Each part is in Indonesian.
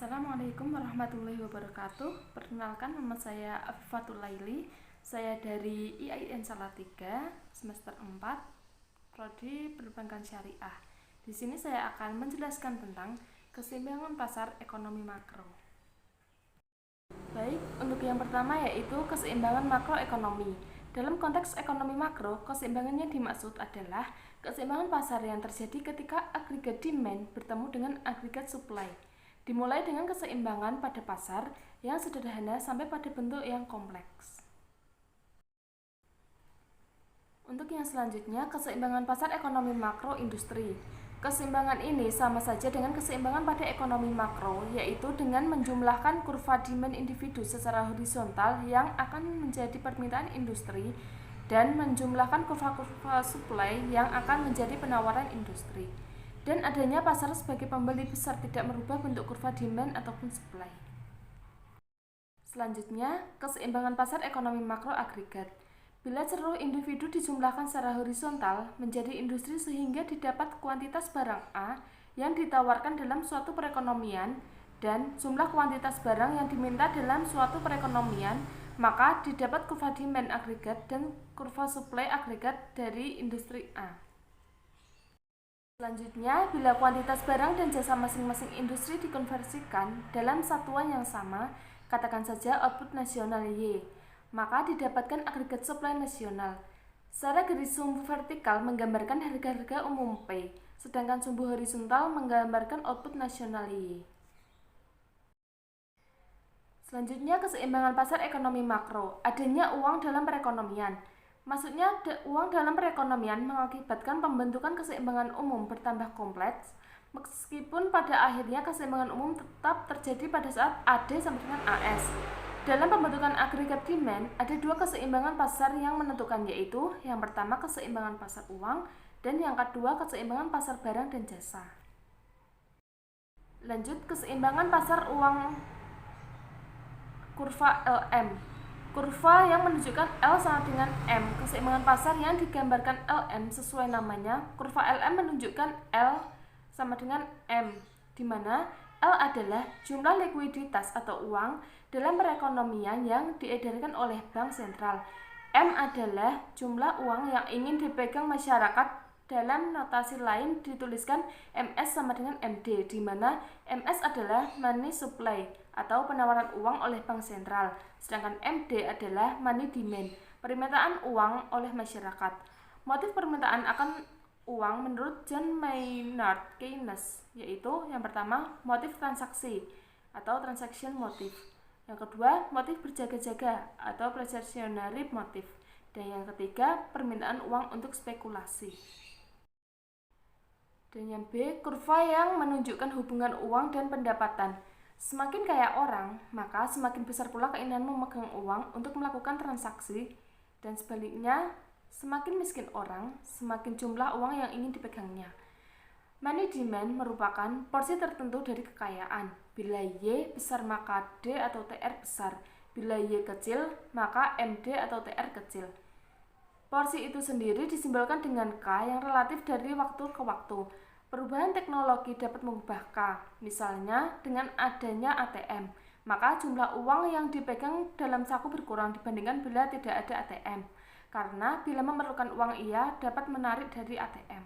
Assalamualaikum warahmatullahi wabarakatuh. Perkenalkan, nama saya Afifatul Laili. Saya dari IAIN Salatiga, semester 4, Prodi Perbankan Syariah. Di sini saya akan menjelaskan tentang keseimbangan pasar ekonomi makro. Baik, untuk yang pertama yaitu keseimbangan makroekonomi. Dalam konteks ekonomi makro, keseimbangannya dimaksud adalah keseimbangan pasar yang terjadi ketika agregat demand bertemu dengan agregat supply. Dimulai dengan keseimbangan pada pasar yang sederhana sampai pada bentuk yang kompleks. Untuk yang selanjutnya, keseimbangan pasar ekonomi makro industri. Keseimbangan ini sama saja dengan keseimbangan pada ekonomi makro, yaitu dengan menjumlahkan kurva demand individu secara horizontal yang akan menjadi permintaan industri dan menjumlahkan kurva-kurva supply yang akan menjadi penawaran industri. Dan adanya pasar sebagai pembeli besar tidak merubah bentuk kurva demand ataupun supply. Selanjutnya, keseimbangan pasar ekonomi makro agregat. Bila seluruh individu dijumlahkan secara horizontal menjadi industri sehingga didapat kuantitas barang A yang ditawarkan dalam suatu perekonomian dan jumlah kuantitas barang yang diminta dalam suatu perekonomian, maka didapat kurva demand agregat dan kurva supply agregat dari industri A. Selanjutnya, bila kuantitas barang dan jasa masing-masing industri dikonversikan dalam satuan yang sama, katakan saja output nasional Y, maka didapatkan agregat supply nasional. Secara garis sumbu vertikal menggambarkan harga-harga umum P, sedangkan sumbu horizontal menggambarkan output nasional Y. Selanjutnya, keseimbangan pasar ekonomi makro, adanya uang dalam perekonomian. Maksudnya, uang dalam perekonomian mengakibatkan pembentukan keseimbangan umum bertambah kompleks, meskipun pada akhirnya keseimbangan umum tetap terjadi pada saat AD sama dengan AS. Dalam pembentukan agregat demand, ada dua keseimbangan pasar yang menentukan, yaitu yang pertama keseimbangan pasar uang, dan yang kedua keseimbangan pasar barang dan jasa. Lanjut, keseimbangan pasar uang kurva LM. Kurva yang menunjukkan L sama dengan M. Keseimbangan pasar yang digambarkan LM sesuai namanya. Kurva LM menunjukkan L sama dengan M, di mana L adalah jumlah likuiditas atau uang dalam perekonomian yang diedarkan oleh bank sentral. M adalah jumlah uang yang ingin dipegang masyarakat. Dalam notasi lain dituliskan MS sama dengan MD, di mana MS adalah money supply atau penawaran uang oleh bank sentral, sedangkan MD adalah money demand, permintaan uang oleh masyarakat. Motif permintaan akan uang menurut John Maynard Keynes, yaitu yang pertama motif transaksi atau transaction motive, yang kedua motif berjaga-jaga atau precautionary motive, dan yang ketiga permintaan uang untuk spekulasi. Dan yang B, kurva yang menunjukkan hubungan uang dan pendapatan. Semakin kaya orang, maka semakin besar pula keinginan memegang uang untuk melakukan transaksi, dan sebaliknya, semakin miskin orang, semakin jumlah uang yang ingin dipegangnya. Money demand merupakan porsi tertentu dari kekayaan. Bila Y besar maka D atau TR besar. Bila Y kecil, maka MD atau TR kecil. Porsi itu sendiri disimbolkan dengan K yang relatif dari waktu ke waktu. Perubahan teknologi dapat mengubah K, misalnya dengan adanya ATM, maka jumlah uang yang dipegang dalam saku berkurang dibandingkan bila tidak ada ATM, karena bila memerlukan uang ia dapat menarik dari ATM.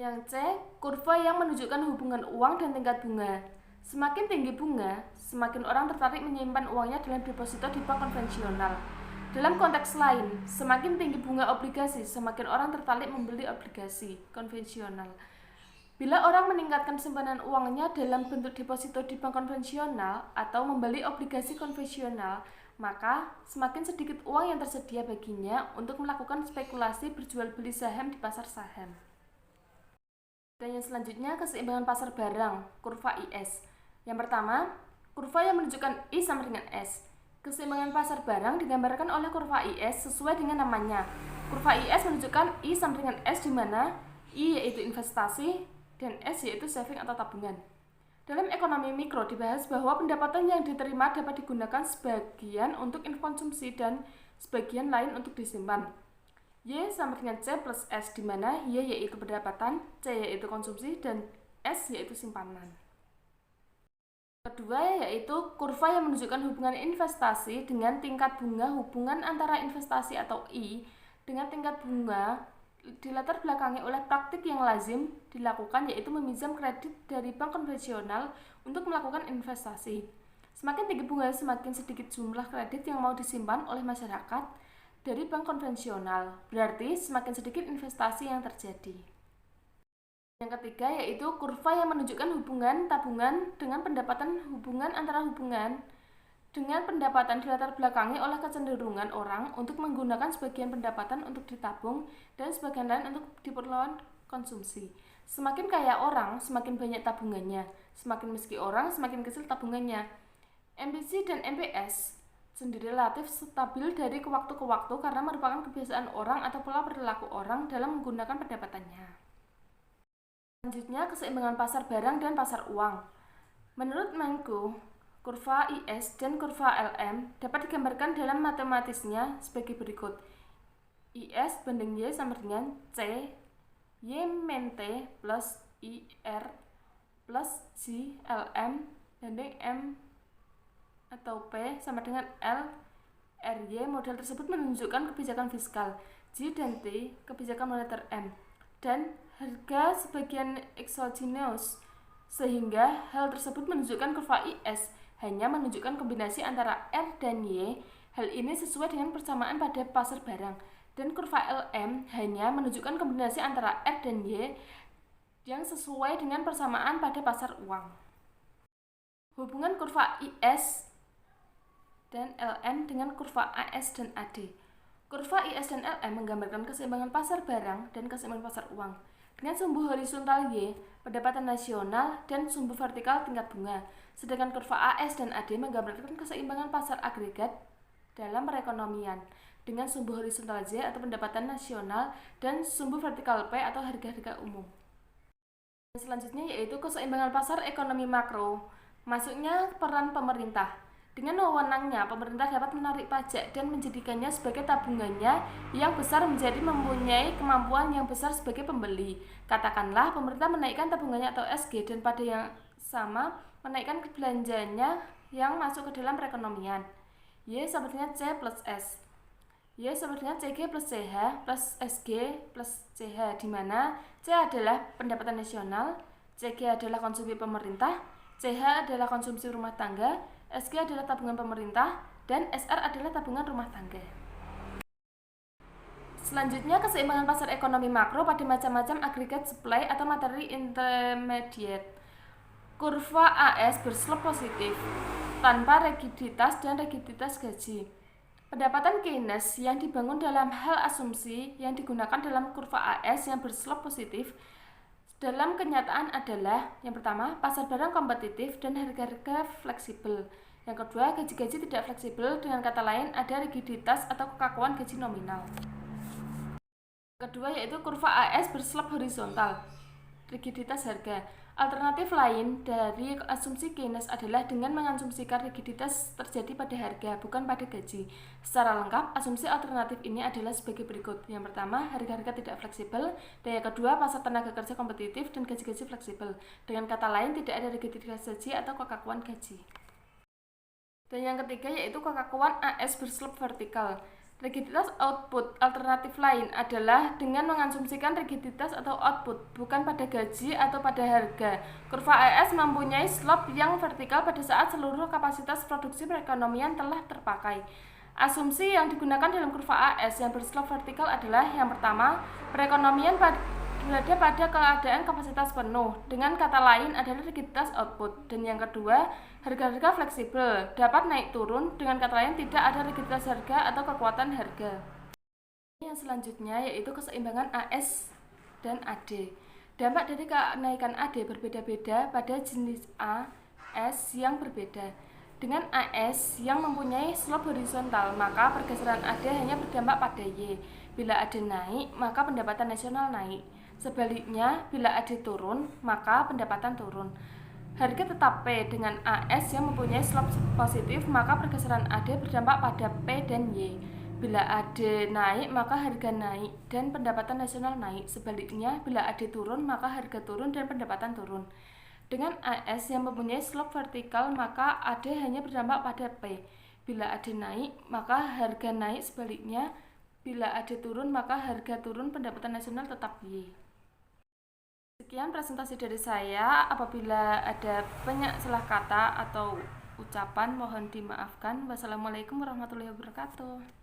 Yang C, kurva yang menunjukkan hubungan uang dan tingkat bunga. Semakin tinggi bunga, semakin orang tertarik menyimpan uangnya dalam deposito di bank konvensional. Dalam konteks lain, semakin tinggi bunga obligasi, semakin orang tertarik membeli obligasi konvensional. Bila orang meningkatkan simpanan uangnya dalam bentuk deposito di bank konvensional atau membeli obligasi konvensional, maka semakin sedikit uang yang tersedia baginya untuk melakukan spekulasi berjual beli saham di pasar saham. Dan yang selanjutnya, keseimbangan pasar barang, kurva IS. Yang pertama, kurva yang menunjukkan I sama dengan S. Keseimbangan pasar barang digambarkan oleh kurva IS sesuai dengan namanya. Kurva IS menunjukkan I sama dengan S, di mana I yaitu investasi dan S yaitu saving atau tabungan. Dalam ekonomi mikro dibahas bahwa pendapatan yang diterima dapat digunakan sebagian untuk konsumsi dan sebagian lain untuk disimpan. Y sama dengan C plus S, di mana Y yaitu pendapatan, C yaitu konsumsi, dan S yaitu simpanan. Kedua yaitu kurva yang menunjukkan hubungan investasi dengan tingkat bunga hubungan antara investasi atau I dengan tingkat bunga dilatar belakangi oleh praktik yang lazim dilakukan yaitu meminjam kredit dari bank konvensional untuk melakukan investasi. Semakin tinggi bunga, semakin sedikit jumlah kredit yang mau disimpan oleh masyarakat dari bank konvensional. Berarti semakin sedikit investasi yang terjadi. Yang ketiga yaitu kurva yang menunjukkan hubungan tabungan dengan pendapatan hubungan antara hubungan dengan pendapatan dilatar belakangi oleh kecenderungan orang untuk menggunakan sebagian pendapatan untuk ditabung dan sebagian lain untuk keperluan konsumsi. Semakin kaya orang, semakin banyak tabungannya. Semakin miskin orang, semakin kecil tabungannya. MPC dan MPS sendiri relatif stabil dari waktu ke waktu karena merupakan kebiasaan orang atau pola perilaku orang dalam menggunakan pendapatannya. Selanjutnya, keseimbangan pasar barang dan pasar uang. Menurut Menko, kurva IS dan kurva LM dapat digambarkan dalam matematisnya sebagai berikut. IS banding Y sama dengan C Y min T plus IR plus J LM banding M atau P sama dengan L RY. Model tersebut menunjukkan kebijakan fiskal, J dan T kebijakan moneter M, dan harga sebagian exogenous, sehingga hal tersebut menunjukkan kurva IS hanya menunjukkan kombinasi antara R dan Y. Hal ini sesuai dengan persamaan pada pasar barang, dan kurva LM hanya menunjukkan kombinasi antara R dan Y yang sesuai dengan persamaan pada pasar uang. Hubungan kurva IS dan LM dengan kurva AS dan AD. Kurva IS dan LM menggambarkan keseimbangan pasar barang dan keseimbangan pasar uang dengan sumbu horizontal Y, pendapatan nasional, dan sumbu vertikal tingkat bunga. Sedangkan kurva AS dan AD menggambarkan keseimbangan pasar agregat dalam perekonomian dengan sumbu horizontal Z atau pendapatan nasional dan sumbu vertikal P atau harga-harga umum. Selanjutnya yaitu keseimbangan pasar ekonomi makro. Masuknya peran pemerintah. Dengan wewenangnya, pemerintah dapat menarik pajak dan menjadikannya sebagai tabungannya yang besar menjadi mempunyai kemampuan yang besar sebagai pembeli. Katakanlah pemerintah menaikkan tabungannya atau SG dan pada yang sama menaikkan belanjanya yang masuk ke dalam perekonomian. Y sama dengan C plus S. Y sama dengan CG plus CH plus SG plus CH, di mana C adalah pendapatan nasional, CG adalah konsumsi pemerintah, CH adalah konsumsi rumah tangga, SG adalah tabungan pemerintah, dan SR adalah tabungan rumah tangga. Selanjutnya, keseimbangan pasar ekonomi makro pada macam-macam agregat supply atau materi intermediate. Kurva AS berslope positif, tanpa rigiditas dan rigiditas gaji. Pendapatan Keynes yang dibangun dalam hal asumsi yang digunakan dalam kurva AS yang berslope positif dalam kenyataan adalah yang pertama, pasar barang kompetitif dan harga-harga fleksibel. Yang kedua, gaji-gaji tidak fleksibel, dengan kata lain ada rigiditas atau kekakuan gaji nominal. Yang kedua yaitu kurva AS berslope horizontal, rigiditas harga. Alternatif lain dari asumsi Keynes adalah dengan mengasumsikan rigiditas terjadi pada harga, bukan pada gaji. Secara lengkap, asumsi alternatif ini adalah sebagai berikut. Yang pertama, harga-harga tidak fleksibel. Dan yang kedua, pasar tenaga kerja kompetitif dan gaji-gaji fleksibel. Dengan kata lain, tidak ada rigiditas gaji atau kekakuan gaji. Dan yang ketiga yaitu kekakuan AS berslope vertikal. Rigiditas output alternatif lain adalah dengan mengasumsikan rigiditas atau output bukan pada gaji atau pada harga. Kurva AS mempunyai slope yang vertikal pada saat seluruh kapasitas produksi perekonomian telah terpakai. Asumsi yang digunakan dalam kurva AS yang berslope vertikal adalah yang pertama, perekonomian berada pada keadaan kapasitas penuh, dengan kata lain adalah rigiditas output. Dan yang kedua, harga-harga fleksibel dapat naik turun, dengan kata lain tidak ada rigiditas harga atau kekuatan harga. Yang selanjutnya yaitu keseimbangan AS dan AD. Dampak dari kenaikan AD berbeda-beda pada jenis AS yang berbeda. Dengan AS yang mempunyai slope horizontal, maka pergeseran AD hanya berdampak pada Y. Bila AD naik, maka pendapatan nasional naik. Sebaliknya, bila AD turun, maka pendapatan turun. Harga tetap P dengan AS yang mempunyai slope positif, maka pergeseran AD berdampak pada P dan Y. Bila AD naik, maka harga naik dan pendapatan nasional naik. Sebaliknya, bila AD turun, maka harga turun dan pendapatan turun. Dengan AS yang mempunyai slope vertikal, maka AD hanya berdampak pada P. Bila AD naik, maka harga naik, sebaliknya bila AD turun, maka harga turun, pendapatan nasional tetap Y. Sekian presentasi dari saya. Apabila ada banyak salah kata atau ucapan, mohon dimaafkan. Wassalamualaikum warahmatullahi wabarakatuh.